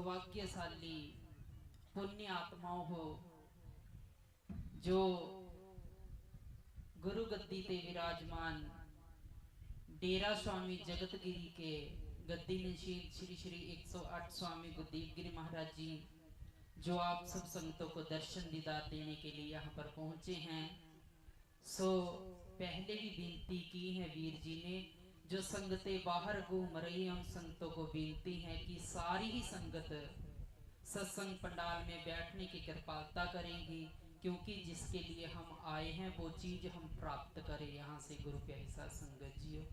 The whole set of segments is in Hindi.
सौभाग्यशाली पुण्य आत्माओं हो जो गुरु गद्दी ते विराजमान डेरा स्वामी जगतगिरी के गद्दी नशीन श्री श्री 108 स्वामी गुरदीप गिरी महाराज जी जो आप सब संगतों को दर्शन दीदार देने के लिए यहाँ पर पहुंचे हैं। सो पहले भी विनती की है वीर जी ने, जो संगतें बाहर घूम रही हैं उन संगतों को विनती है कि सारी ही संगत सत्संग पंडाल में बैठने की कृपालता करेंगी, क्योंकि जिसके लिए हम आए हैं वो चीज हम प्राप्त करें यहाँ से गुरु प्यारी साध संगत जी हो,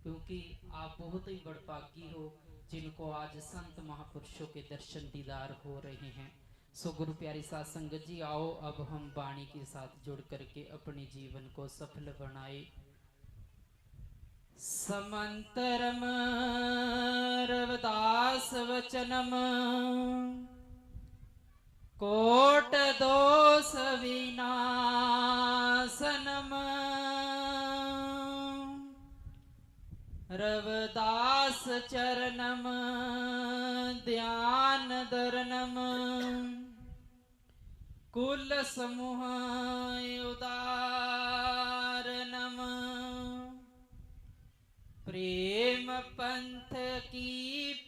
क्योंकि आप बहुत ही बड़भागी हो जिनको आज संत महापुरुषों के दर्शन दीदार हो रहे हैं। सो गुरु प्यारी साध संगत जी आओ अब हम वाणी के साथ जुड़ करके अपने जीवन को सफल बनाए। समंतरम रविदास वचनम कोट दोष विनाशनम रविदास चरणम ध्यान धरनम कुल समूह उदारनम प्रेम पंथ की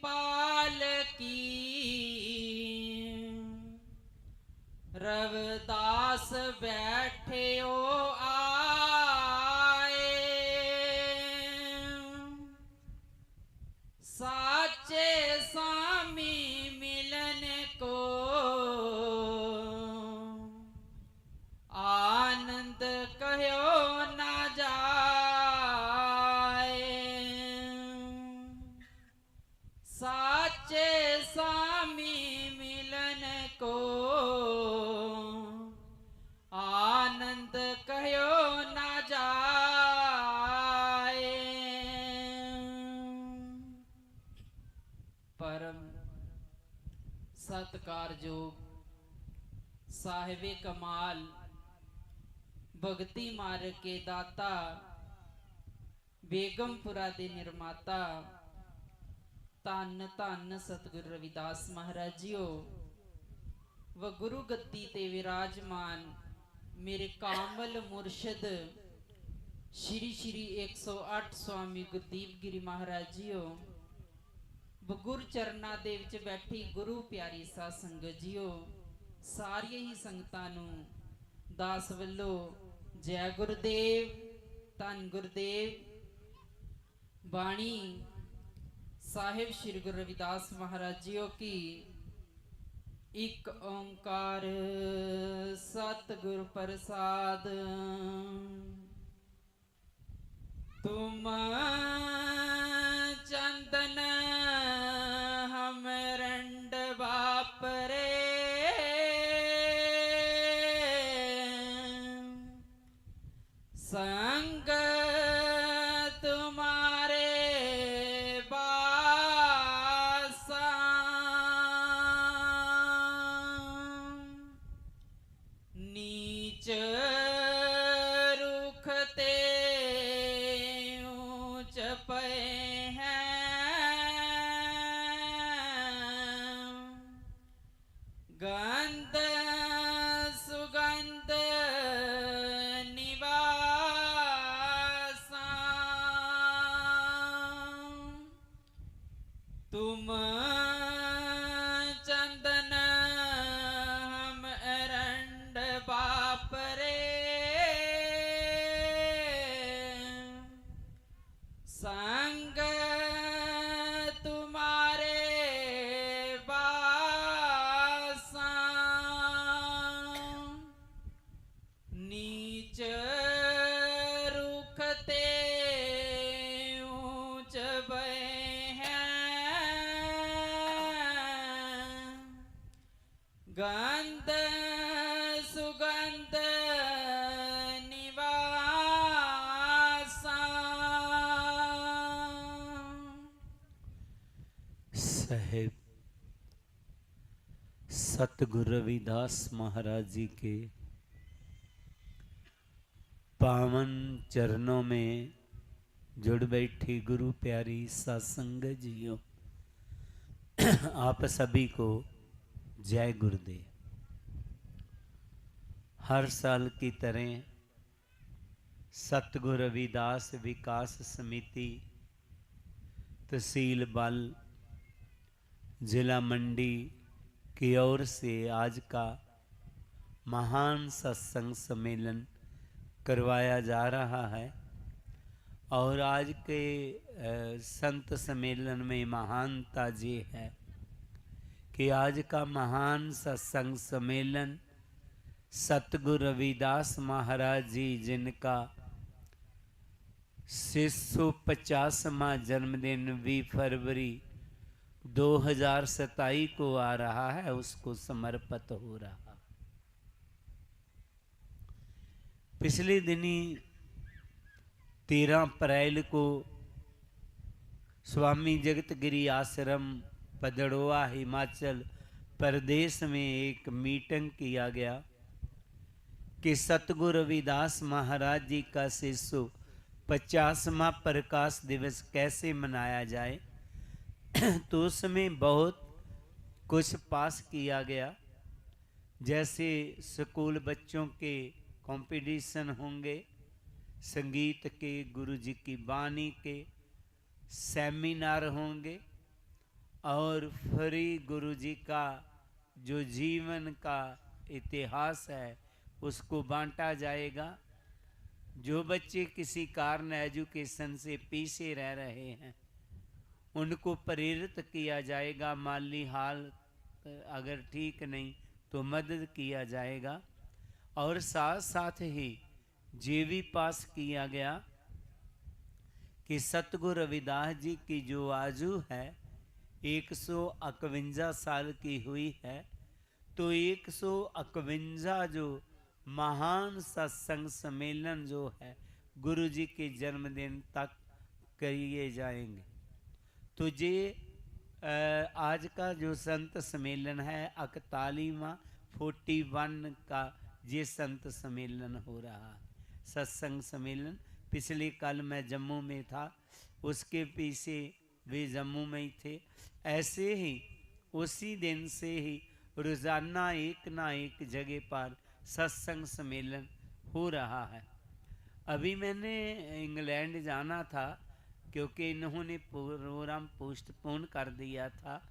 पाल की रविदास बैठे ओ आए साचे स्वामी मिलन को आनंद कहो ना जाए साचे स्वामी मिलन को आनंद कहो ना जाए। परम सत्कार जो साहिबे कमाल भगती मार्ग के दाता बेगमपुरा दे निर्माता धन धन सतगुरु रविदास महाराज जीओ व गुरु गद्दी ते विराजमान मेरे कामल मुर्शद श्री श्री 108 स्वामी गुरदीप गिरी महाराज जीओ व गुरु चरना दे विच बैठी गुरु प्यारी साध संगत जीओ सारिया ही संगतां नूं दास वल्लों जय गुरुदेव धन गुरुदेव। बाणी साहिब श्री गुरु रविदास महाराज जीओ की एक ओंकार सतगुरु प्रसाद। तुम चंदन हम रंड बापरे संग तुम्हारे बासा नीच रुखते ऊंच पे हैं गंध सुगंध निवासा तुम चंदन हम एरंड बापरे संग तुम्हारे बासा नीच रुखते ऊंच बे गंध सुगंध निवासा। साहेब सतगुरु रविदास महाराज जी के पावन चरणों में जुड़ बैठी गुरु प्यारी साध संगत जियो आप सभी को जय गुरुदेव। हर साल की तरह सतगुरु रविदास विकास समिति तहसील बल जिला मंडी की ओर से आज का महान सत्संग सम्मेलन करवाया जा रहा है। और आज के संत सम्मेलन में महानता ये है कि आज का महान सत्संग सम्मेलन सतगुरु रविदास महाराज जी जिनका 650वां जन्मदिन 20 फरवरी 2027 को आ रहा है, उसको समर्पित हो रहा। पिछले दिनी 13 अप्रैल को स्वामी जगतगिरी आश्रम पदड़ोआ हिमाचल प्रदेश में एक मीटिंग किया गया कि सतगुरु रविदास महाराज जी का 650वां प्रकाश दिवस कैसे मनाया जाए। तो उसमें बहुत कुछ पास किया गया, जैसे स्कूल बच्चों के कंपटीशन होंगे, संगीत के, गुरु जी की वाणी के सेमिनार होंगे और फ्री गुरु जी का जो जीवन का इतिहास है उसको बांटा जाएगा। जो बच्चे किसी कारण एजुकेशन से पीछे रह रहे हैं उनको प्रेरित किया जाएगा, माली हाल अगर ठीक नहीं तो मदद किया जाएगा। और साथ साथ ही ये भी पास किया गया कि सतगुरु रविदास जी की जो आयु है 151 साल की हुई है, तो 151 जो महान सत्संग सम्मेलन जो है गुरु जी के जन्मदिन तक किए जाएंगे। तो ये आज का जो संत सम्मेलन है 41वां 41 का ये संत सम्मेलन हो रहा है, सत्संग सम्मेलन। पिछले कल मैं जम्मू में था, उसके पीछे वे जम्मू में ही थे। ऐसे ही उसी दिन से ही रोजाना एक ना एक जगह पर सत्संग सम्मेलन हो रहा है। अभी मैंने इंग्लैंड जाना था क्योंकि इन्होंने प्रोग्राम पोस्टपोन कर दिया था,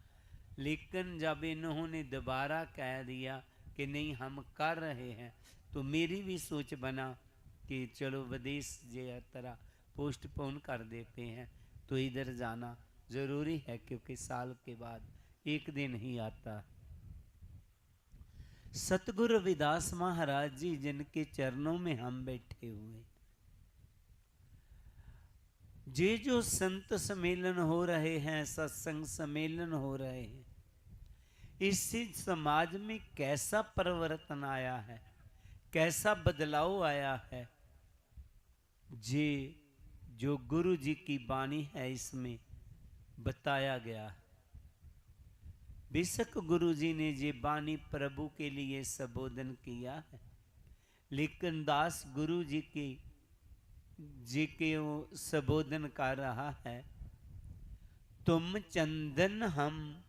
लेकिन जब इन्होंने दोबारा कह दिया कि नहीं हम कर रहे हैं, तो मेरी भी सोच बना कि चलो विदेश ये तरह पोस्टपोन कर देते हैं तो इधर जाना ज़रूरी है, क्योंकि साल के बाद एक दिन ही आता है। सतगुरु रविदास महाराज जी जिनके चरणों में हम बैठे हुए, ये जो संत सम्मेलन हो रहे हैं, सत्संग सम्मेलन हो रहे हैं, इससे समाज में कैसा परिवर्तन आया है, कैसा बदलाव आया है, ये जो गुरु जी की वाणी है इसमें बताया गया है। बेशक गुरु जी ने ये वाणी प्रभु के लिए संबोधन किया है, लेकिन दास गुरु जी के संबोधन कर रहा है, तुम चंदन हम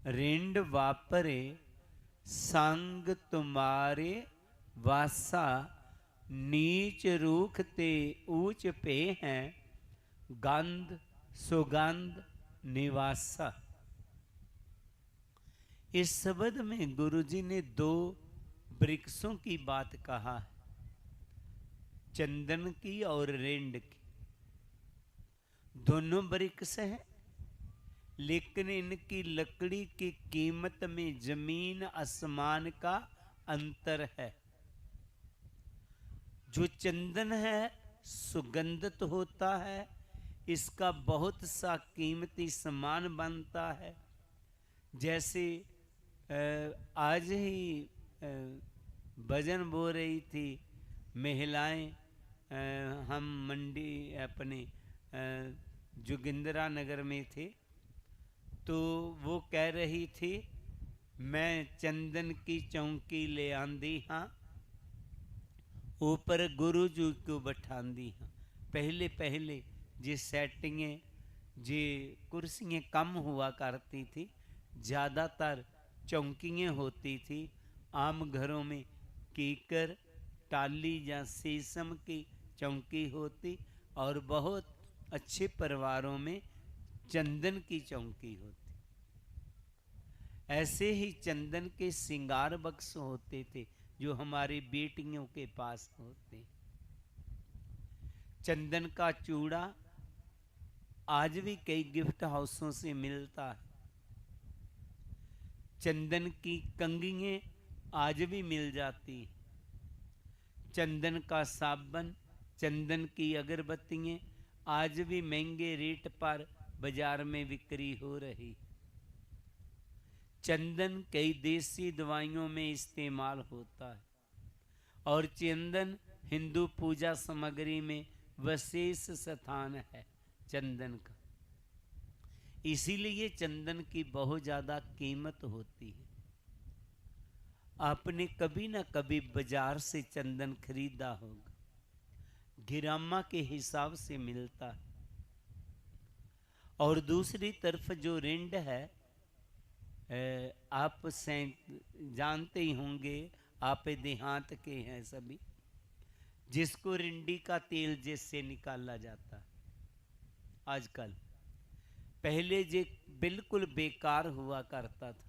रिंड वापरे संग तुम्हारे वासा, नीच रूख ते ऊंच पे हैं गंध सुगंध निवासा। इस शब्द में गुरुजी ने दो वृक्षों की बात कहा है, चंदन की और रेंड की। दोनों वृक्ष हैं, लेकिन इनकी लकड़ी की कीमत में जमीन आसमान का अंतर है। जो चंदन है सुगंधित होता है, इसका बहुत सा कीमती सामान बनता है। जैसे आज ही भजन बो रही थी महिलाएं, हम मंडी अपने जोगिंद्रा नगर में थे, तो वो कह रही थी मैं चंदन की चौकी ले आंदी हाँ, ऊपर गुरु जी को बैठांदी हाँ। पहले पहले जी सेटिंगें जी कुर्सियाँ कम हुआ करती थी, ज़्यादातर चौकियाँ होती थी। आम घरों में कीकर, टाली या शीशम की चौकी होती और बहुत अच्छे परिवारों में चंदन की चौकी होती। ऐसे ही चंदन के श्रृंगार बक्स होते थे जो हमारी बेटियों के पास होते। चंदन का चूड़ा आज भी कई गिफ्ट हाउसों से मिलता है। चंदन की कंघियाँ आज भी मिल जाती हैं। चंदन का साबुन, चंदन की अगरबत्तियाँ आज भी महंगे रेट पर बाजार में बिक्री हो रही। चंदन कई देसी दवाइयों में इस्तेमाल होता है और चंदन हिंदू पूजा सामग्री में विशेष स्थान है चंदन का। इसीलिए चंदन की बहुत ज़्यादा कीमत होती है। आपने कभी ना कभी बाजार से चंदन खरीदा होगा, गिरामा के हिसाब से मिलता है। और दूसरी तरफ जो रिंड है, आप जानते ही होंगे, आप देहात के हैं सभी, जिसको रिंडी का तेल जिससे निकाला जाता है आजकल। पहले जे बिल्कुल बेकार हुआ करता था।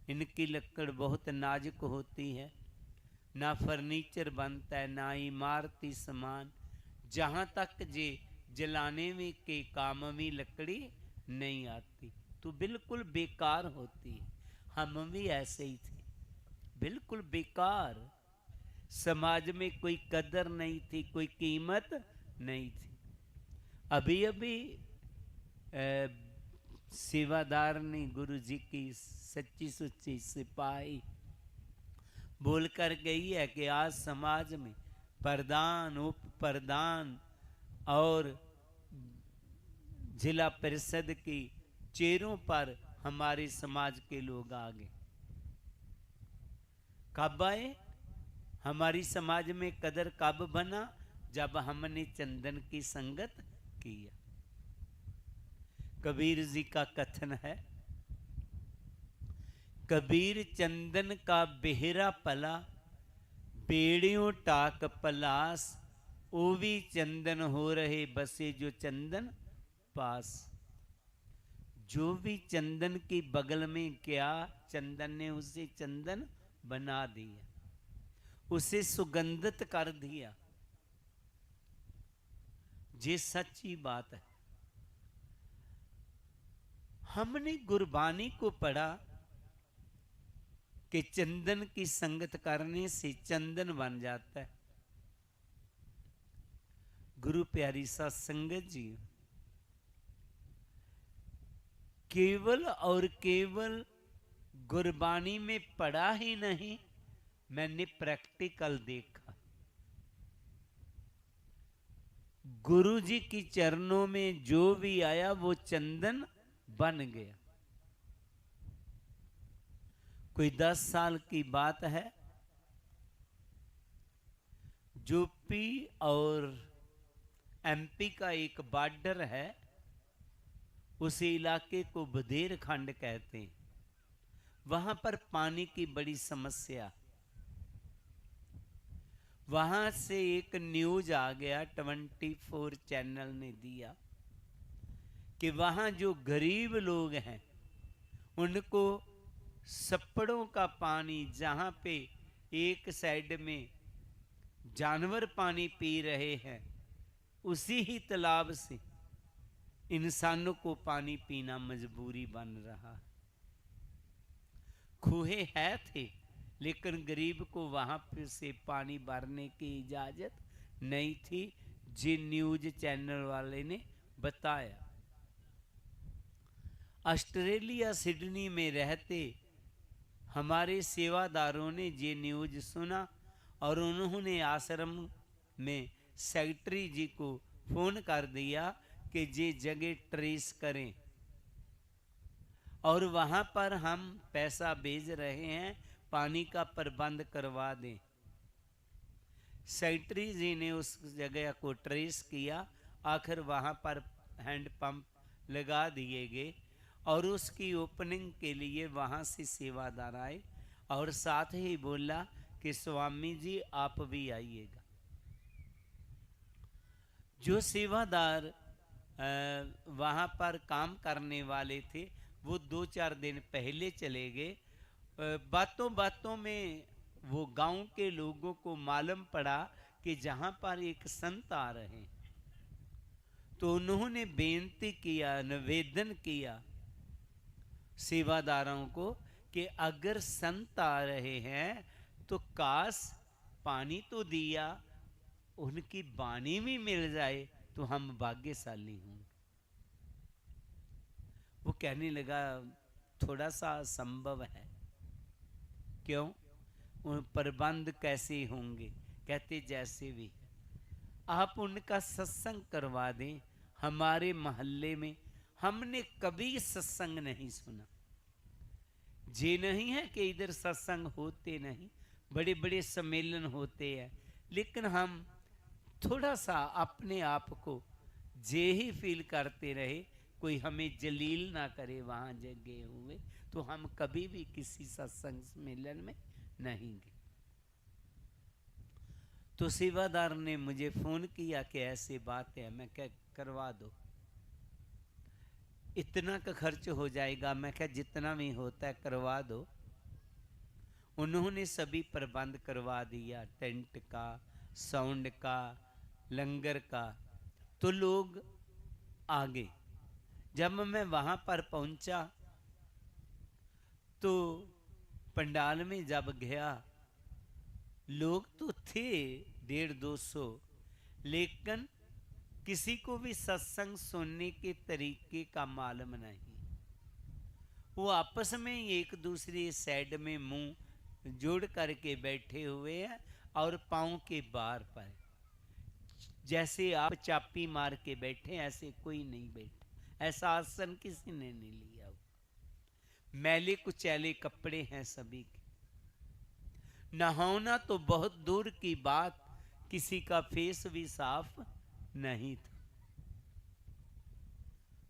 इनकी लकड़ बहुत नाजुक होती है, ना फर्नीचर बनता है ना इमारती सामान, जहाँ तक जे जलाने में के काम में लकड़ी नहीं आती तो बिल्कुल बेकार होती है। हम भी ऐसे ही थे, बिल्कुल बेकार। समाज में कोई कदर नहीं थी, कोई कीमत नहीं थी। अभी अभी सेवादार ने गुरु जी की सच्ची सुच्ची सिपाही बोलकर गई है कि आज समाज में प्रधान, उप प्रधान और जिला परिषद की चेयरों पर हमारे समाज के लोग आ गए। कब आए? हमारी समाज में कदर कब बना? जब हमने चंदन की संगत किया। कबीर जी का कथन है, कबीर चंदन का बेहरा पला, बेड़ियों टाक पलास, ओ भी चंदन हो रहे बसे जो चंदन पास। जो भी चंदन की बगल में गया, चंदन ने उसे चंदन बना दिया, उसे सुगंधित कर दिया। ये सच्ची बात है। हमने गुरबानी को पढ़ा कि चंदन की संगत करने से चंदन बन जाता है। गुरु प्यारी सा संगत जी, केवल और केवल गुरबानी में पढ़ा ही नहीं, मैंने प्रैक्टिकल देखा। गुरु जी की चरणों में जो भी आया वो चंदन बन गया। कोई 10 साल की बात है, यूपी और एमपी का एक बॉर्डर है, उस इलाके को बुदेलखंड कहते हैं। वहां पर पानी की बड़ी समस्या। वहां से एक न्यूज आ गया, 24 चैनल ने दिया कि वहां जो गरीब लोग हैं उनको सप्पड़ों का पानी, जहां पे एक साइड में जानवर पानी पी रहे हैं, उसी ही तालाब से इंसानों को पानी पीना मजबूरी बन रहा। खूहे है थे लेकिन गरीब को वहां पे से पानी भरने की इजाजत नहीं थी। जी न्यूज चैनल वाले ने बताया। ऑस्ट्रेलिया सिडनी में रहते हमारे सेवादारों ने ये न्यूज सुना और उन्होंने आश्रम में सेक्रेटरी जी को फोन कर दिया कि ये जगह ट्रेस करें और वहां पर हम पैसा भेज रहे हैं, पानी का प्रबंध करवा दें। सेक्रेटरी जी ने उस जगह को ट्रेस किया, आखिर वहां पर हैंड पंप लगा दिए गए और उसकी ओपनिंग के लिए वहाँ से सेवादार आए और साथ ही बोला कि स्वामी जी आप भी आइएगा। जो सेवादार वहाँ पर काम करने वाले थे वो 2-4 दिन पहले चले गए। बातों बातों में वो गांव के लोगों को मालूम पड़ा कि जहाँ पर एक संत आ रहे हैं, तो उन्होंने बेनती किया, निवेदन किया सेवादारों को कि अगर संत आ रहे हैं तो काश पानी तो दिया, उनकी वाणी भी मिल जाए तो हम भाग्यशाली हों। वो कहने लगा थोड़ा सा संभव है। क्यों? प्रबंध कैसे होंगे? कहते जैसे भी आप उनका सत्संग करवा दें। हमारे मोहल्ले में हमने कभी सत्संग नहीं सुना। ये नहीं है कि इधर सत्संग होते नहीं, बड़े बड़े सम्मेलन होते हैं, लेकिन हम थोड़ा सा अपने आप को जे ही फील करते रहे, कोई हमें जलील ना करे वहाँ जगह हुए, तो हम कभी भी किसी सत्संग सम्मेलन में नहीं गए। तो सेवादार ने मुझे फोन किया कि ऐसी बात है। मैं क्या करवा दो, इतना का खर्च हो जाएगा। मैं क्या जितना भी होता है करवा दो। उन्होंने सभी प्रबंध करवा दिया, टेंट का, साउंड का, लंगर का। तो लोग आगे जब मैं वहां पर पहुंचा तो पंडाल में जब गया, लोग तो थे 150-200, लेकिन किसी को भी सत्संग सुनने के तरीके का मालूम नहीं। वो आपस में एक दूसरे साइड में मुंह जोड़ करके बैठे हुए हैं और पांव के बार पर, जैसे आप चापी मार के बैठे, ऐसे कोई नहीं बैठा। ऐसा आसन किसी ने नहीं लिया। मैले कुचैले कपड़े हैं सभी के। नहाना तो बहुत दूर की बात, किसी का फेस भी साफ नहीं था।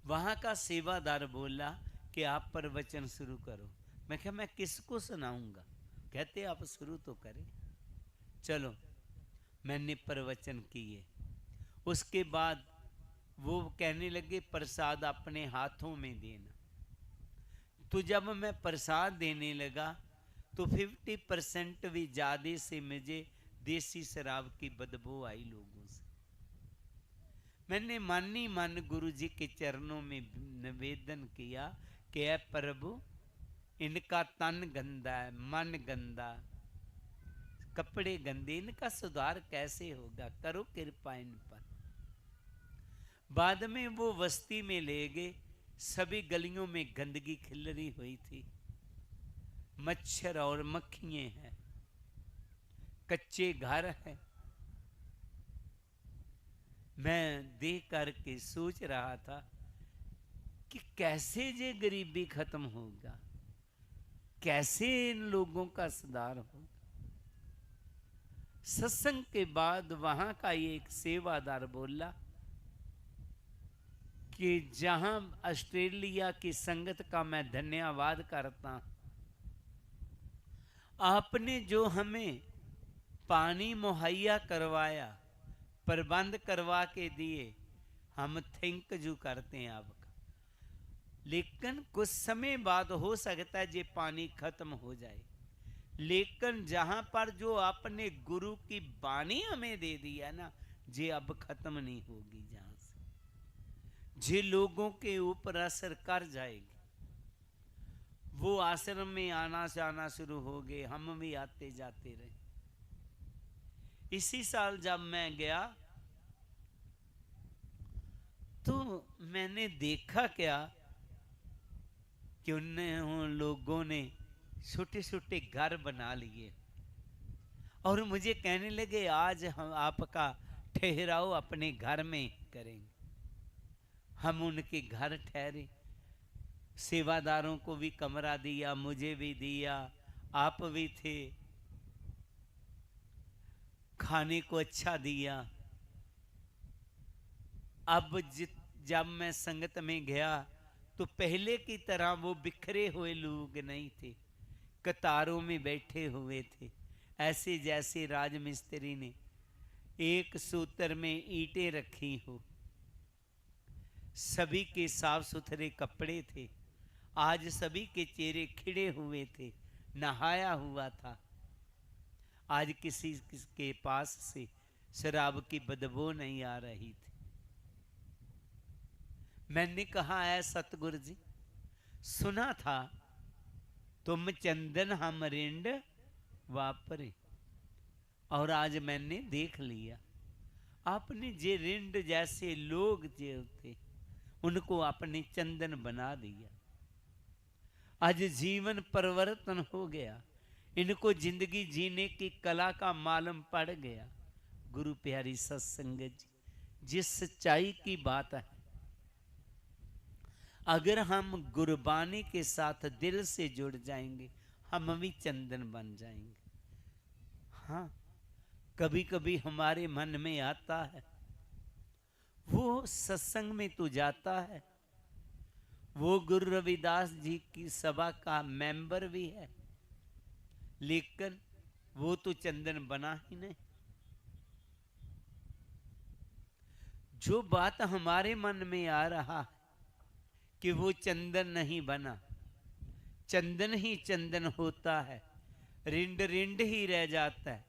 वहां का सेवादार बोला कि आप प्रवचन शुरू करो। मैं कहा मैं किसको सुनाऊंगा? कहते आप शुरू तो करें। चलो, मैंने प्रवचन किए। उसके बाद वो कहने लगे प्रसाद अपने हाथों में देना। तो जब मैं प्रसाद देने लगा तो 50% भी ज्यादा से मुझे देसी शराब की बदबू आई लोगों से। मैंने मन ही मन गुरु जी के चरणों में निवेदन किया कि ऐ प्रभु, इनका तन गंदा है, मन गंदा, कपड़े गंदे, इनका सुधार कैसे होगा? करो कृपा इन पर। बाद में वो बस्ती में ले गए। सभी गलियों में गंदगी खिलरी हुई थी, मच्छर और मक्खियां हैं, कच्चे घर हैं। मैं देख करके सोच रहा था कि कैसे ये गरीबी खत्म होगा, कैसे इन लोगों का सुधार होगा। सत्संग के बाद वहां का एक सेवादार बोला कि जहां ऑस्ट्रेलिया की संगत का मैं धन्यवाद करता हूं, आपने जो हमें पानी मुहैया करवाया, प्रबंध करवा के दिए, हम थैंक यू करते हैं आपका। लेकिन कुछ समय बाद हो सकता है ये पानी खत्म हो जाए, लेकिन जहां पर जो आपने गुरु की वाणी हमें दे दिया ना, ये अब खत्म नहीं होगी। जहां से जे लोगों के ऊपर असर कर जाएगी, वो आश्रम में आना जाना शुरू हो गए, हम भी आते जाते रहे। इसी साल जब मैं गया तो मैंने देखा क्या कि उन लोगों ने छोटे छोटे घर बना लिए और मुझे कहने लगे आज हम आपका ठहराव अपने घर में करेंगे। हम उनके घर ठहरे, सेवादारों को भी कमरा दिया, मुझे भी दिया, आप भी थे, खाने को अच्छा दिया। अब जब मैं संगत में गया तो पहले की तरह वो बिखरे हुए लोग नहीं थे, कतारों में बैठे हुए थे। ऐसे जैसे राजमिस्त्री ने एक सूत्र में ईंटें रखी हो। सभी के साफ सुथरे कपड़े थे। आज सभी के चेहरे खिड़े हुए थे, नहाया हुआ था। आज किसी के पास से शराब की बदबू नहीं आ रही थी। मैंने कहा है सतगुरु जी, सुना था तुम चंदन हम रिंड वापरे, और आज मैंने देख लिया आपने जे रिंड जैसे लोग जो थे उनको आपने चंदन बना दिया। आज जीवन परिवर्तन हो गया, इनको जिंदगी जीने की कला का मालूम पड़ गया। गुरु प्यारी सत्संगत जी, जिस सच्चाई की बात है, अगर हम गुरबानी के साथ दिल से जुड़ जाएंगे हम भी चंदन बन जाएंगे। हाँ, कभी कभी हमारे मन में आता है, वो सत्संग में तो जाता है, वो गुरु रविदास जी की सभा का मेंबर भी है, लेकिन वो तो चंदन बना ही नहीं। जो बात हमारे मन में आ रहा है कि वो चंदन नहीं बना, चंदन ही चंदन होता है, रिंड रिंड ही रह जाता है।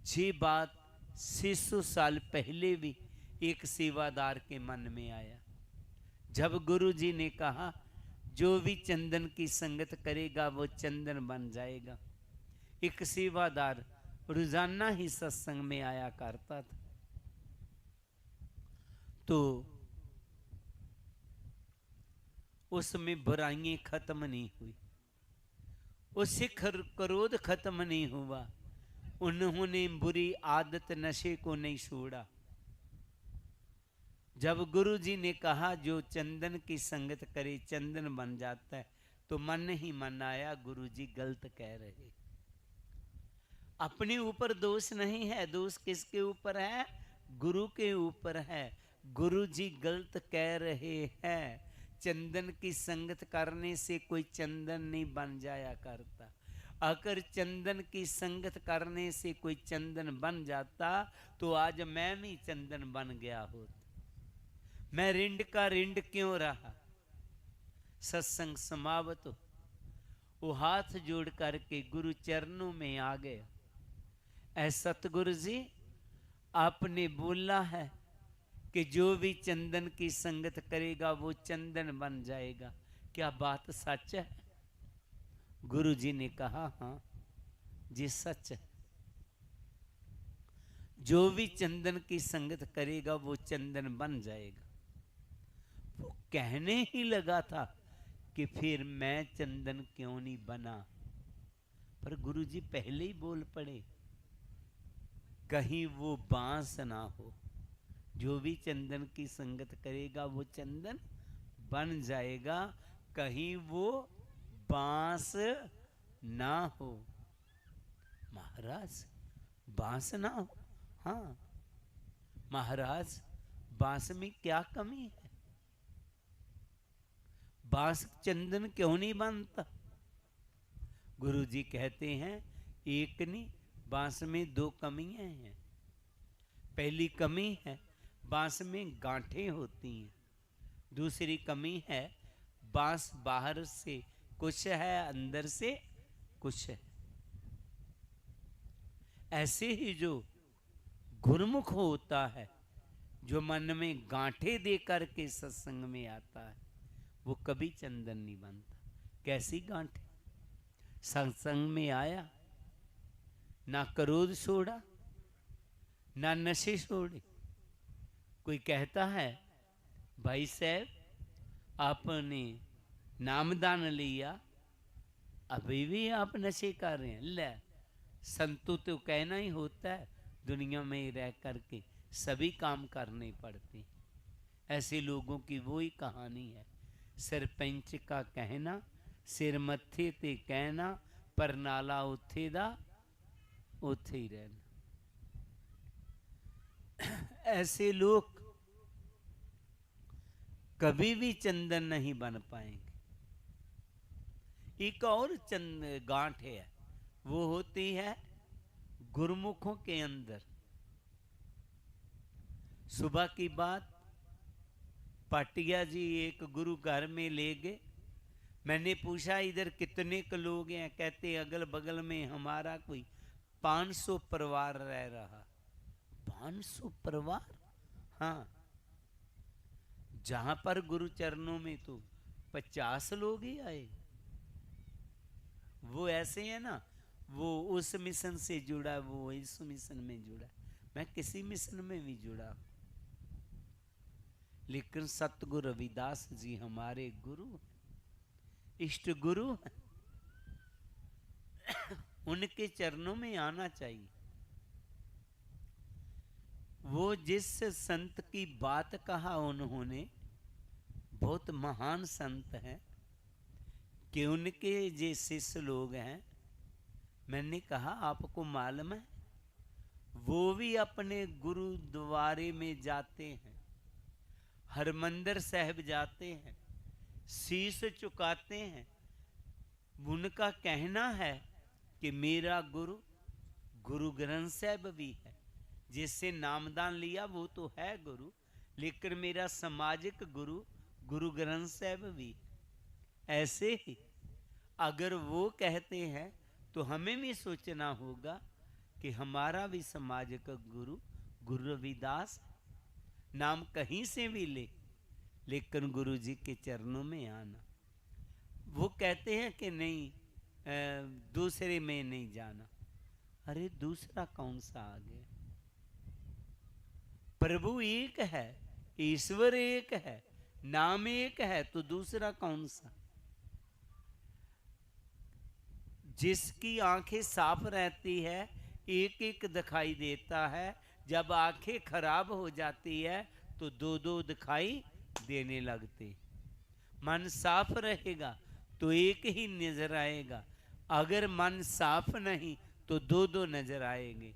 ये बात 600 साल पहले भी एक सेवादार के मन में आया, जब गुरु जी ने कहा जो भी चंदन की संगत करेगा वो चंदन बन जाएगा। एक सेवादार रोजाना ही सत्संग में आया करता था, तो उसमें बुराइयां खत्म नहीं हुई, उससे क्रोध खत्म नहीं हुआ। उन्होंने बुरी आदत नशे को नहीं छोड़ा। जब गुरु जी ने कहा जो चंदन की संगत करे चंदन बन जाता है, तो मन ही मन आया गुरु जी गलत कह रहे। अपने ऊपर दोष नहीं है, दोष किसके ऊपर है? गुरु के ऊपर है। गुरु जी गलत कह रहे हैं। चंदन की संगत करने से कोई चंदन नहीं बन जाया करता। अगर चंदन की संगत करने से कोई चंदन बन जाता तो आज मैं भी चंदन बन गया होता। मैं रिंड का रिंड क्यों रहा? सत्संग समाप्त हो, वो हाथ जोड़ करके गुरु चरणों में आ गया। ऐ सतगुरु जी, आपने बोला है कि जो भी चंदन की संगत करेगा वो चंदन बन जाएगा, क्या बात सच है? गुरु जी ने कहा हाँ जी सच है। जो भी चंदन की संगत करेगा वो चंदन बन जाएगा। वो कहने ही लगा था कि फिर मैं चंदन क्यों नहीं बना, पर गुरु जी पहले ही बोल पड़े कहीं वो बांस ना हो। जो भी चंदन की संगत करेगा वो चंदन बन जाएगा, कहीं वो बांस ना हो। महाराज बांस ना हो? हाँ महाराज, बांस में क्या कमी है? बांस चंदन क्यों नहीं बनता? गुरु जी कहते हैं एक नहीं, बांस में दो कमियां हैं। पहली कमी है बांस में गांठें होती हैं। दूसरी कमी है बांस बाहर से कुछ है, अंदर से कुछ है। ऐसे ही जो गुरमुख होता है, जो मन में गांठे दे करके सत्संग में आता है, वो कभी चंदन नहीं बनता। कैसी गांठे? सत्संग में आया, ना क्रोध छोड़ा, ना नशे छोड़े। कोई कहता है भाई साहब आपने नामदान लिया, अभी भी आप नशे कर रहे हैं। ले, संतों तो कहना ही होता है, दुनिया में रह करके सभी काम करने पड़ते हैं। ऐसे लोगों की वही कहानी है। सरपंच का कहना, सिर मत्थे ते कहना, पर नाला उथे दा उथे ही रहना। ऐसे लोग कभी भी चंदन नहीं बन पाएंगे। एक और गांठ है, वो होती है गुरुमुखों के अंदर। सुबह की बात, पाटिया जी एक गुरु घर में ले गए। मैंने पूछा इधर कितने के लोग हैं? कहते अगल बगल में हमारा कोई 500 परिवार रह रहा। 500 परिवार? हाँ, जहां पर गुरु चरणों में तो 50 लोग ही आए। वो ऐसे है ना, वो उस मिशन से जुड़ा, वो इस मिशन में जुड़ा, मैं किसी मिशन में भी जुड़ा हूं। लेकिन सतगुरु रविदास जी हमारे गुरु, इष्ट गुरु हैं। उनके चरणों में आना चाहिए। वो जिस संत की बात कहा उन्होंने, बहुत महान संत हैं, कि उनके जो शिष्य लोग हैं, मैंने कहा आपको मालूम है वो भी अपने गुरुद्वारे में जाते हैं, हरमंदिर साहिब जाते हैं, शीश झुकाते हैं। उनका कहना है कि मेरा गुरु गुरु ग्रंथ साहिब भी है, जिससे नामदान लिया वो तो है गुरु, लेकिन मेरा सामाजिक गुरु गुरु ग्रंथ साहिब भी है। ऐसे ही अगर वो कहते हैं तो हमें भी सोचना होगा कि हमारा भी सामाजिक गुरु गुरु रविदास। नाम कहीं से भी ले, लेकिन गुरु जी के चरणों में आना। वो कहते हैं कि नहीं दूसरे में नहीं जाना। अरे दूसरा कौन सा आ गया? प्रभु एक है, ईश्वर एक है, नाम एक है, तो दूसरा कौन सा? जिसकी आंखें साफ रहती है एक एक दिखाई देता है, जब आंखें खराब हो जाती है तो दो दो दिखाई देने लगते। मन साफ रहेगा तो एक ही नजर आएगा, अगर मन साफ नहीं तो दो दो नजर आएंगे।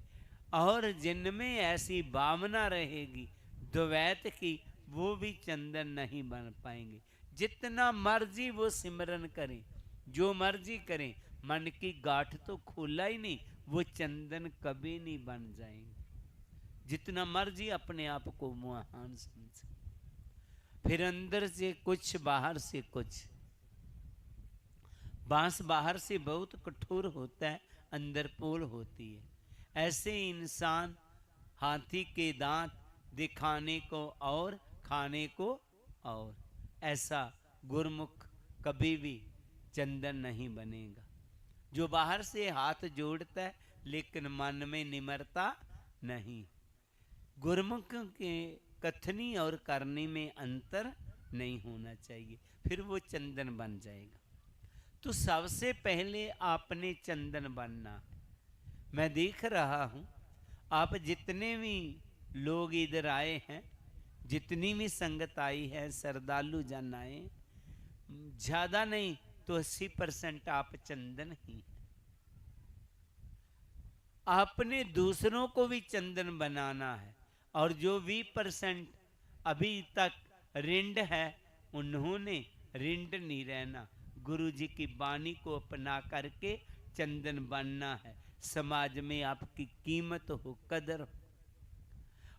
और जिनमें ऐसी भावना रहेगी द्वैत की, वो भी चंदन नहीं बन पाएंगे। जितना मर्जी वो सिमरन करें, जो मर्जी करें, मन की गांठ तो खोला ही नहीं, वो चंदन कभी नहीं बन जाएंगे। जितना मर्जी अपने आप को महान समझे, फिर अंदर से कुछ बाहर से कुछ। बांस बाहर से बहुत कठोर होता है, अंदर पोल होती है। ऐसे इंसान हाथी के दांत दिखाने को और खाने को और, ऐसा गुरमुख कभी भी चंदन नहीं बनेगा। जो बाहर से हाथ जोड़ता है लेकिन मन में निमरता नहीं। गुरमुख के कथनी और करनी में अंतर नहीं होना चाहिए, फिर वो चंदन बन जाएगा। तो सबसे पहले आपने चंदन बनना है। मैं देख रहा हूं आप जितने भी लोग इधर आए हैं, जितनी भी संगत आई है, श्रद्धालु जन आए, ज्यादा नहीं तो 80% आप चंदन ही हैं। आपने दूसरों को भी चंदन बनाना है, और जो 20% अभी तक रिंड है, उन्होंने रिंड नहीं रहना। गुरु जी की वाणी को अपना करके चंदन बनना है। समाज में आपकी कीमत हो, कदर हो,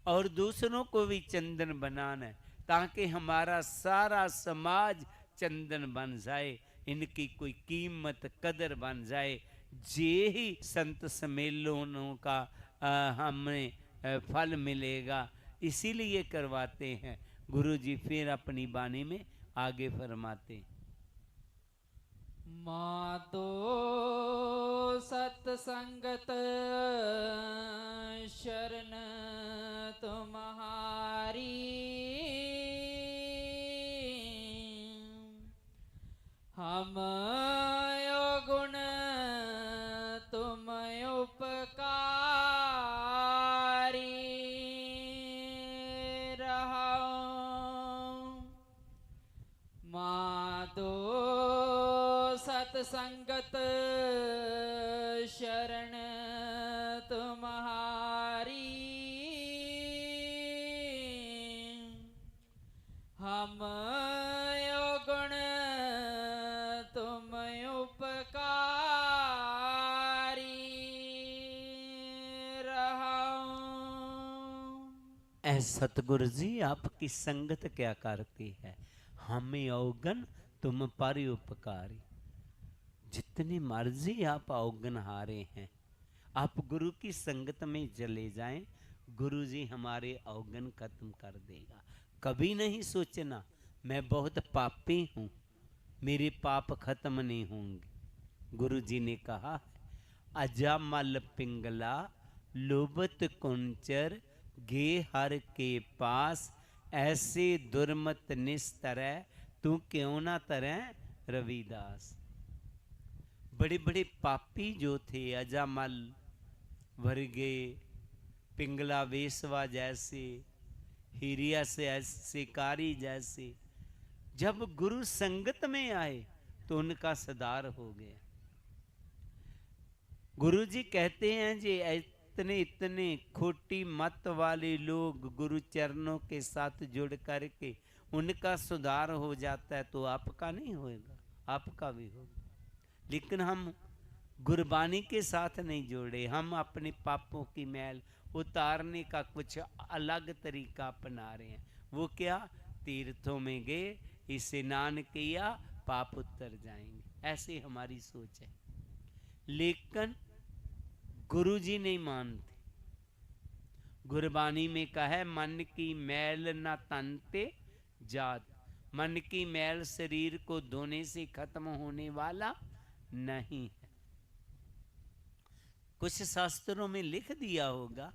और दूसरों को भी चंदन बनाना है, ताकि हमारा सारा समाज चंदन बन जाए, इनकी कोई कीमत कदर बन जाए। जे ही संत सम्मेलनों का हमें फल मिलेगा, इसीलिए करवाते हैं। गुरु जी फिर अपनी वाणी में आगे फरमाते हैं, मातो सत्संगत शरण तुम्हारी, हम गुण तुम उपकारी रहो। मातो सत्संगत शरण तुम्हारी, हम ऐ सतगुरु जी आपकी संगत क्या करती है, हमें अवगन तुम पर उपकारी। जितनी मर्जी आप अवगन हारे हैं, आप गुरु की संगत में चले जाएं, गुरु जी हमारे अवगन खत्म कर देगा। कभी नहीं सोचना मैं बहुत पापी हूँ, मेरे पाप खत्म नहीं होंगे। गुरु जी ने कहा अजामल पिंगला लोबत कुंचर गे हर के पास, ऐसे दुर्मत निस्तरह तू क्यों ना तरह रविदास। बड़े बड़े पापी जो थे, अजामल वर्गे, पिंगला वेसवा जैसे, हिरिया से शिकारी जैसे, जब गुरु संगत में आए तो उनका सदार हो गया। गुरु जी कहते हैं जी इतने इतने खोटी मत वाले लोग गुरु चरणों के साथ जुड़ करके उनका सुधार हो जाता है, तो आपका नहीं होगा, आपका भी होगा। लेकिन हम गुरबानी के साथ नहीं जोड़े, हम अपने पापों की मैल उतारने का कुछ अलग तरीका अपना रहे हैं। वो क्या, तीर्थों में गए, स्नान किया, पाप उतर जाएंगे, ऐसी हमारी सोच है। लेकिन गुरु जी नहीं मानते। गुरबानी में कहा है मन की मैल न तनते जात, मन की मैल शरीर को धोने से खत्म होने वाला नहीं है। कुछ शास्त्रों में लिख दिया होगा,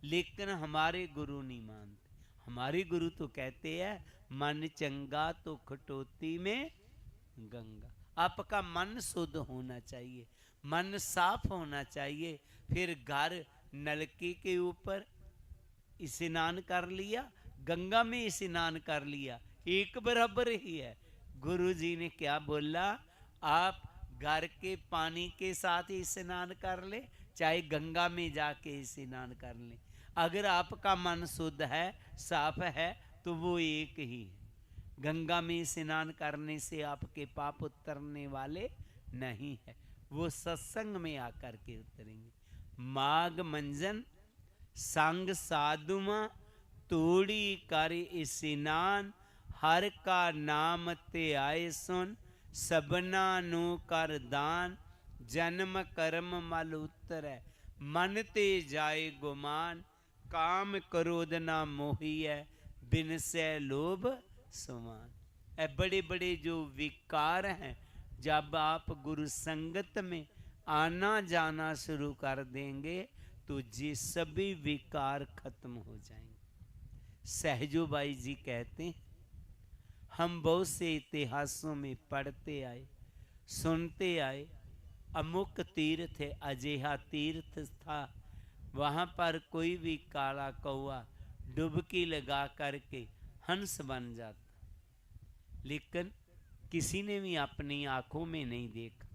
लेकिन हमारे गुरु नहीं मानते। हमारे गुरु तो कहते हैं मन चंगा तो खटोती में गंगा। आपका मन शुद्ध होना चाहिए, मन साफ होना चाहिए। फिर घर नलके के ऊपर स्नान कर लिया, गंगा में स्नान कर लिया, एक बराबर ही है। गुरु जी ने क्या बोला, आप घर के पानी के साथ ही स्नान कर ले, चाहे गंगा में जाके स्नान कर ले। अगर आपका मन शुद्ध है, साफ है, तो वो एक ही है। गंगा में स्नान करने से आपके पाप उतरने वाले नहीं है, वो सत्संग में आकर के उतरेंगे। माग मंजन संग साधुमा तोड़ी कर स्नान, हर का नाम ते आए सुन सबना नु कर दान, जन्म कर्म मल उतर मन ते जाए गुमान, काम क्रोध ना मोही है बिन से लोभ समान। ऐ बड़े बड़े जो विकार हैं, जब आप गुरु संगत में आना जाना शुरू कर देंगे तो ये सभी विकार खत्म हो जाएंगे। सहजो बाई जी कहते हैं, हम बहुत से इतिहासों में पढ़ते आए, सुनते आए, अमुक तीर्थ है, अजेहा तीर्थ था, वहाँ पर कोई भी काला कौआ डुबकी लगा करके हंस बन जाता। लेकिन किसी ने भी अपनी आंखों में नहीं देखा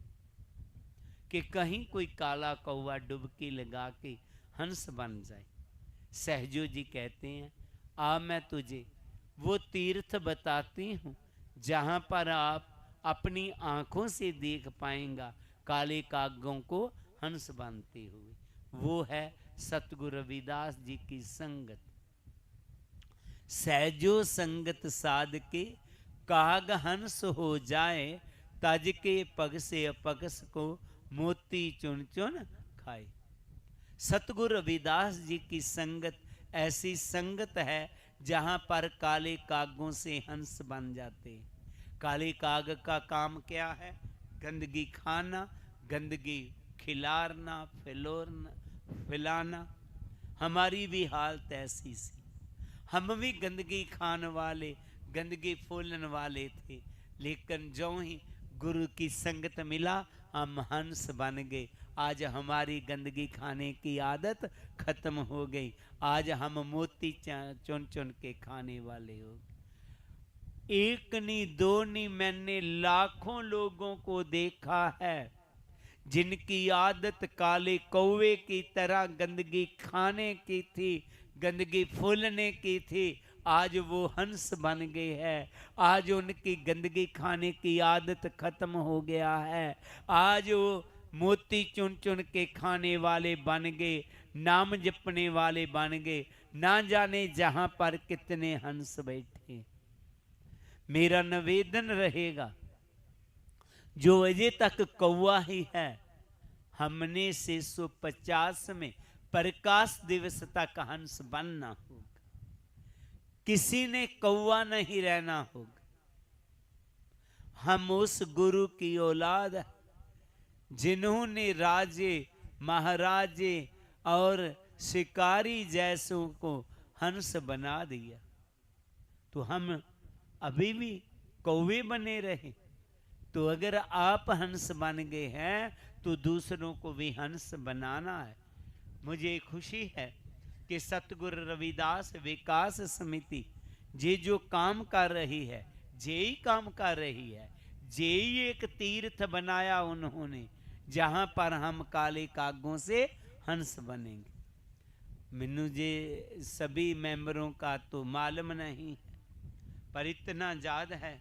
कि कहीं कोई काला कौवा डुबकी लगा के हंस बन जाए। सहजो जी कहते हैं, आ मैं तुझे वो तीर्थ बताती हूँ जहाँ पर आप अपनी आंखों से देख पाएंगा काले कागों को हंस बनते हुए। वो है सतगुरु रविदास जी की संगत। सहजो संगत साध के काग हंस हो जाए, तज के पग से अपगस को मोती चुन चुन खाए। सतगुरु रविदास जी की संगत ऐसी संगत है जहां पर काले कागों से हंस बन जाते हैं। काले काग का काम क्या है, गंदगी खाना, गंदगी खिलाना, फैलाना। हमारी भी हालत ऐसी सी, हम भी गंदगी खाने वाले, गंदगी फूलन वाले थे। लेकिन जो ही गुरु की संगत मिला, हम हंस बन गए। आज हमारी गंदगी खाने की आदत खत्म हो गई, आज हम मोती चुन चुन के खाने वाले हो गए। एक नहीं दो नहीं, मैंने लाखों लोगों को देखा है जिनकी आदत काले कौवे की तरह गंदगी खाने की थी, गंदगी फूलने की थी। आज वो हंस बन गए हैं, आज उनकी गंदगी खाने की आदत खत्म हो गया है। आज वो मोती चुन चुन के खाने वाले बन गए, नाम जपने वाले बन गए। ना जाने जहां पर कितने हंस बैठे। मेरा निवेदन रहेगा, जो अजय तक कौवा ही है, हमने 650 में प्रकाश दिवस तक हंस बनना होगा। किसी ने कौवा नहीं रहना होगा। हम उस गुरु की औलाद है जिन्होंने राजे, महाराजे और शिकारी जैसों को हंस बना दिया। तो हम अभी भी कौवे बने रहे। तो अगर आप हंस बन गए हैं तो दूसरों को भी हंस बनाना है। मुझे खुशी है कि सतगुरु रविदास विकास समिति ये जो काम कर रही है, जेई काम कर रही है। जेई एक तीर्थ बनाया उन्होंने, जहां पर हम काले कागों से हंस बनेंगे। मैनू जे सभी मेंबरों का तो मालूम नहीं है, पर इतना याद है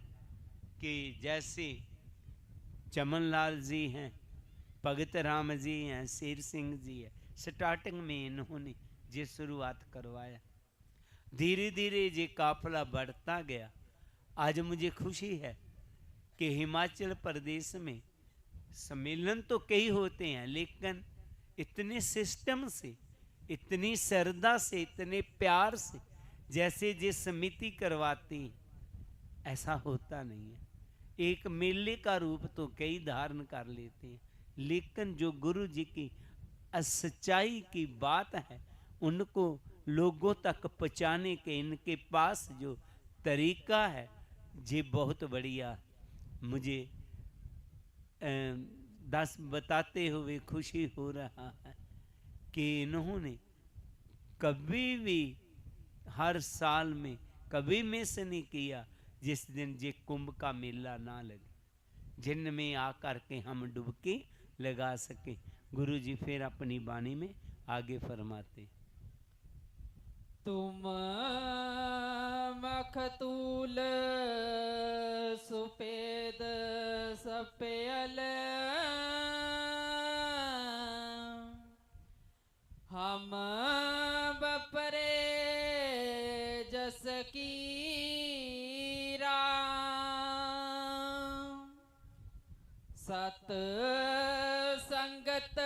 कि जैसे चमन लाल जी हैं, भगत राम जी हैं, शेर सिंह जी हैं, स्टार्टिंग में इन्होंने ये शुरुआत करवाया। धीरे धीरे ये काफिला बढ़ता गया। आज मुझे खुशी है कि हिमाचल प्रदेश में सम्मेलन तो कई होते हैं, लेकिन इतने सिस्टम से, इतनी श्रद्धा से, इतने प्यार से जैसे ये समिति करवाती, ऐसा होता नहीं है। एक मेले का रूप तो कई धारण कर लेते हैं, लेकिन जो गुरु जी की सच्चाई की बात है उनको लोगों तक पहुँचाने के इनके पास जो तरीका है, ये बहुत बढ़िया। मुझे दस बताते हुए खुशी हो रहा है कि इन्होंने कभी भी हर साल में कभी मिस नहीं किया जिस दिन ये कुंभ का मेला ना लगे, जिनमें आकर के हम डुबकी लगा सके। गुरु जी फिर अपनी वाणी में आगे फरमाते, तुम मखतूल सुपेद सपेल, हम बपरे जस की सत संगत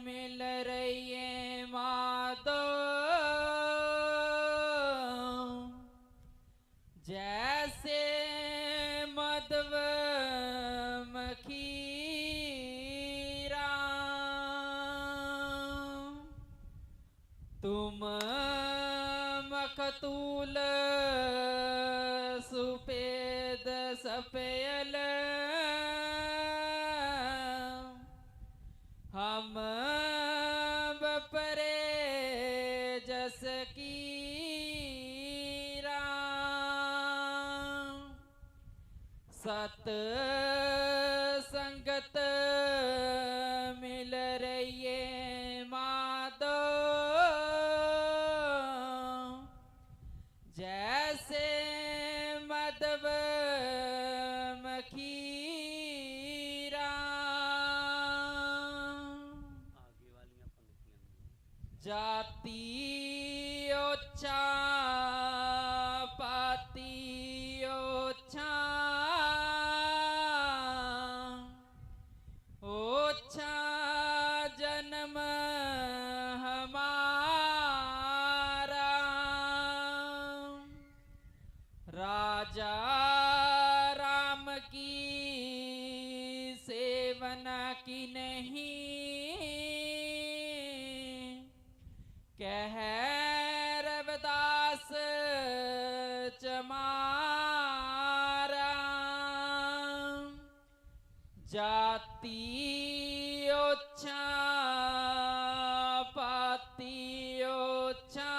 मिल रही है माधो, जैसे मधव मखीरा। तुम मखतूल सुपेद सपेल, हम बपरे जस की सत संगत मिल रही है माधो, जैसे मधव मखीरा। जाति ओछा पाती ओछा, ओछा जन्म हमारा। राजा राम की सेवना की नहीं, कह रविदास चमारा। जाति ओछा पाती ओछा,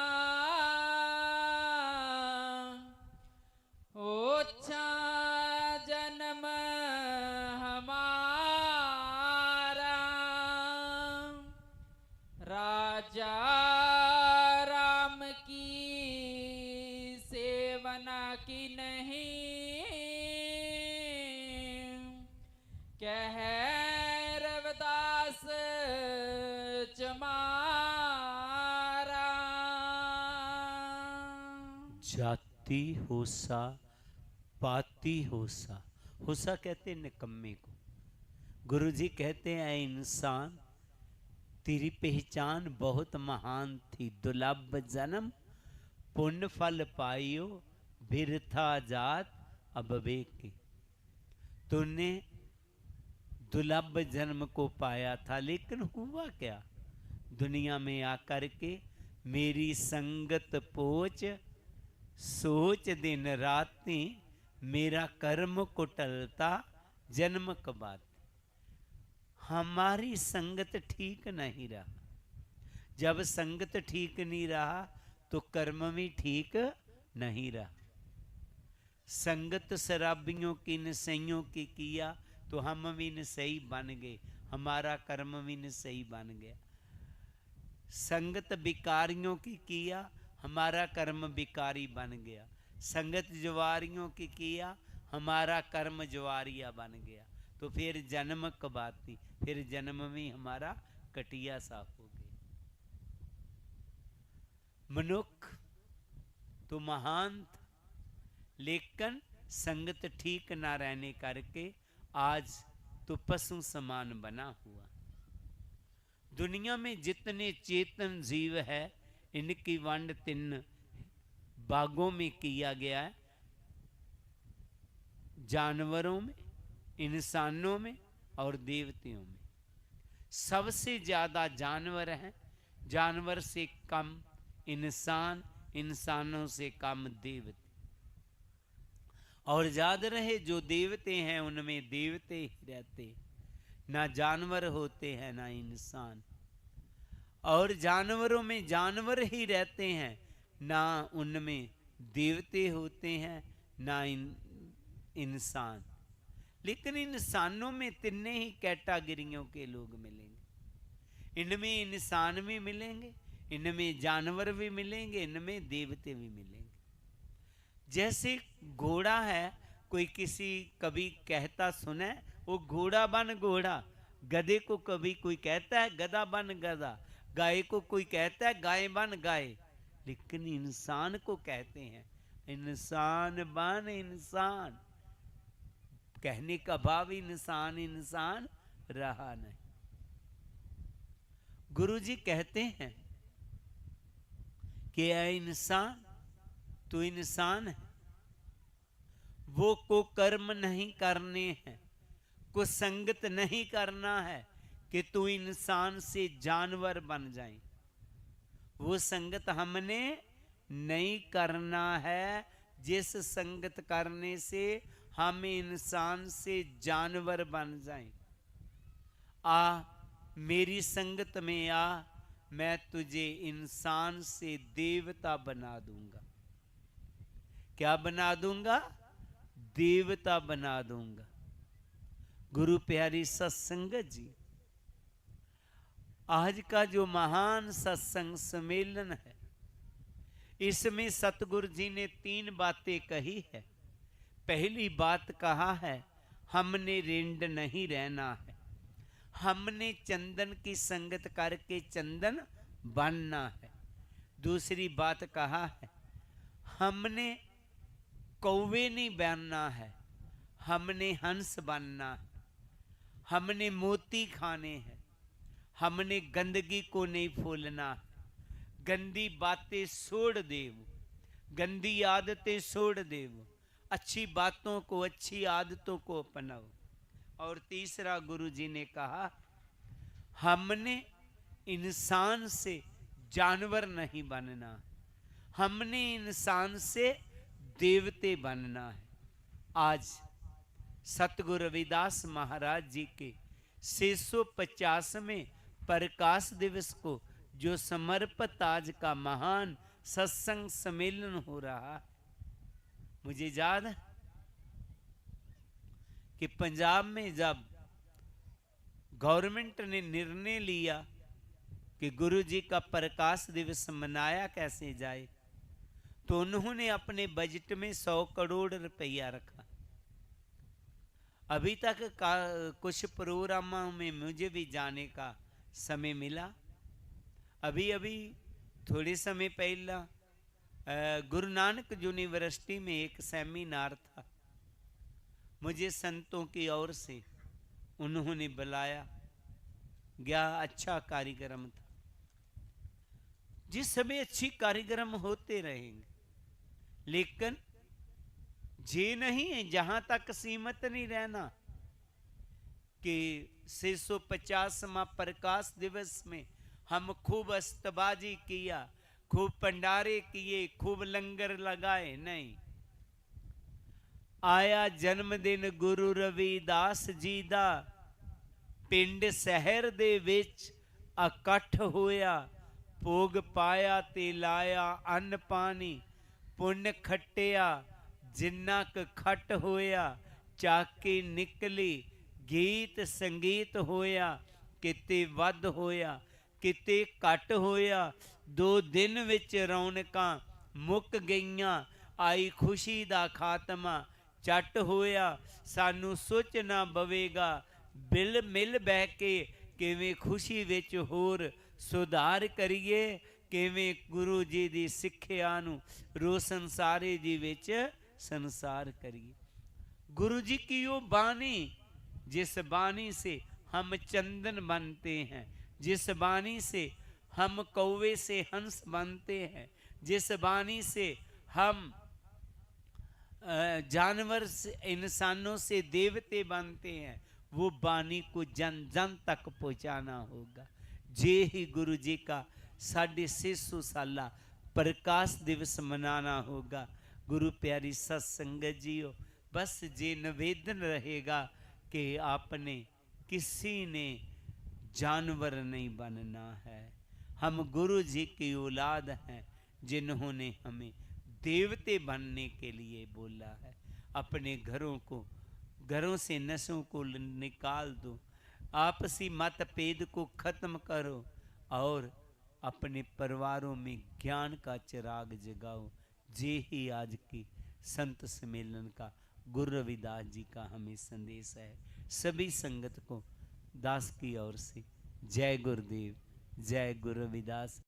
ओछा जन्म हमारा। राजा राम की सेवना की नहीं, कह रविदास चमारा। जाति होसा पाती होसा। होसा कहते निकम्मे को। गुरु जी कहते हैं इंसान तेरी पहचान बहुत महान थी, दुर्लभ जन्म पुण्य फल पाइयो बिरथा जात अविवेकी। तूने दुर्लभ जन्म को पाया था, लेकिन हुआ क्या? दुनिया में आकर के मेरी संगत पोच सोच दिन राती, मेरा कर्म को टलता जन्म कबात। हमारी संगत ठीक नहीं रहा। जब संगत ठीक नहीं रहा तो कर्म भी ठीक नहीं रहा। संगत शराबियों की नशइयों की किया तो हम भी नशई बन गए, हमारा कर्म भी नशई बन गया। संगत बिकारियों की किया, हमारा कर्म बिकारी बन गया। संगत जुआरियों की किया, हमारा कर्म जुआरिया बन गया। तो फिर जन्म कबाती, फिर जन्म में हमारा कटिया साफ हो गया। मनुख तो महान था, लेकिन संगत ठीक ना रहने करके आज तो पशु समान बना हुआ। दुनिया में जितने चेतन जीव है, इनकी वंड 3 भागों में किया गया है, जानवरों में, इंसानों में और देवतियों में। सबसे ज्यादा जानवर हैं, जानवर से कम इंसान, इंसानों से कम देवते। और याद रहे जो देवते हैं उनमें देवते ही रहते, ना जानवर होते हैं ना इंसान। और जानवरों में जानवर ही रहते हैं, ना उनमें देवते होते हैं ना इंसान। लेकिन इंसानों में 3 ही कैटेगरियों के लोग मिलेंगे। इनमें इंसान भी मिलेंगे, इनमें जानवर भी मिलेंगे, इनमें देवते भी मिलेंगे। जैसे घोड़ा है, कोई किसी कभी कहता सुने वो घोड़ा बन घोड़ा, गधे को कभी कोई कहता है गधा बन गधा, गाय को कोई कहता है गाय बन गाय। लेकिन इंसान को कहते हैं इंसान बन इंसान। कहने का भाव इंसान इंसान रहा नहीं। गुरु जी कहते हैं कि ऐ इंसान तू इंसान है, वो को कर्म नहीं करने हैं, को संगत नहीं करना है कि तू इंसान से जानवर बन जाए। वो संगत हमने नहीं करना है जिस संगत करने से हम इंसान से जानवर बन जाएं। आ मेरी संगत में आ, मैं तुझे इंसान से देवता बना दूंगा। क्या बना दूंगा? देवता बना दूंगा। गुरु प्यारी सत्संगत जी, आज का जो महान सत्संग सम्मेलन है, इसमें सतगुरु जी ने 3 बातें कही है। पहली बात कहा है हमने रिंड नहीं रहना है, हमने चंदन की संगत करके चंदन बनना है। दूसरी बात कहा है हमने कौवे नहीं बनना है, हमने हंस बनना है। हमने मोती खाने हैं, हमने गंदगी को नहीं फूलना है। गंदी बातें छोड़ देव, गंदी आदतें छोड़ देव, अच्छी बातों को अच्छी आदतों को अपनाओ। और तीसरा गुरु जी ने कहा हमने इंसान से जानवर नहीं बनना, हमने इंसान से देवते बनना है। आज सतगुरु रविदास महाराज जी के 650वें प्रकाश दिवस को जो समर्पित आज का महान सत्संग सम्मेलन हो रहा है, मुझे याद है कि पंजाब में जब गवर्नमेंट ने निर्णय लिया कि गुरु जी का प्रकाश दिवस मनाया कैसे जाए, तो उन्होंने अपने बजट में 100 करोड़ रुपया रखा। अभी तक कुछ प्रोग्रामों में मुझे भी जाने का समय मिला। अभी अभी थोड़े समय पहला गुरु नानक यूनिवर्सिटी में एक सेमिनार था, मुझे संतों की ओर से उन्होंने बुलाया गया। अच्छा कार्यक्रम था। जिस समय अच्छी कार्यक्रम होते रहेंगे, लेकिन ये नहीं है जहां तक सीमित नहीं रहना कि 650वां प्रकाश दिवस में हम खूब अस्तबाजी किया, खूब भंडारे किए, खूब लंगर लगाए। नहीं, आया जन्मदिन गुरु रविदास जी दा, पिंड शहर दे विच इकट्ठ होया, भोग पाया ते लाया अन्न पानी, पुण्य खट्टिया जिन्ना क खट होया, चाके निकली गीत संगीत होया, किते वध होया किते घट होया, 2 दिन विच रौनकां मुक गईयां, आई खुशी दा खात्मा चट होया, सानू सोच ना बवेगा बिल मिल बह के किवें खुशी विच होर सुधार करिए, किवें गुरु जी दी सिक्ख्या नू रोशन सारे जी विच संसार करिए। गुरु जी की वो बानी, जिस बानी से हम चंदन बनते हैं, जिस बानी से हम कौवे से हंस बनते हैं, जिस बानी से हम जानवर से, इंसानों से देवते बनते हैं, वो बानी को जन जन तक पहुंचाना होगा। जे ही गुरु जी का 650 साला प्रकाश दिवस मनाना होगा। गुरु प्यारी सत्संगत जियो, बस जे निवेदन रहेगा कि आपने किसी ने जानवर नहीं बनना है। हम गुरु जी की औलाद हैं, जिन्होंने हमें देवते बनने के लिए बोला है। अपने घरों से नशों को निकाल दो, आपसी मतभेद को खत्म करो और अपने परिवारों में ज्ञान का चिराग जगाओ। जे ही आज की संत सम्मेलन का गुरु रविदास जी का हमें संदेश है। सभी संगत को दास की ओर से जय गुरुदेव, जय गुरु रविदास।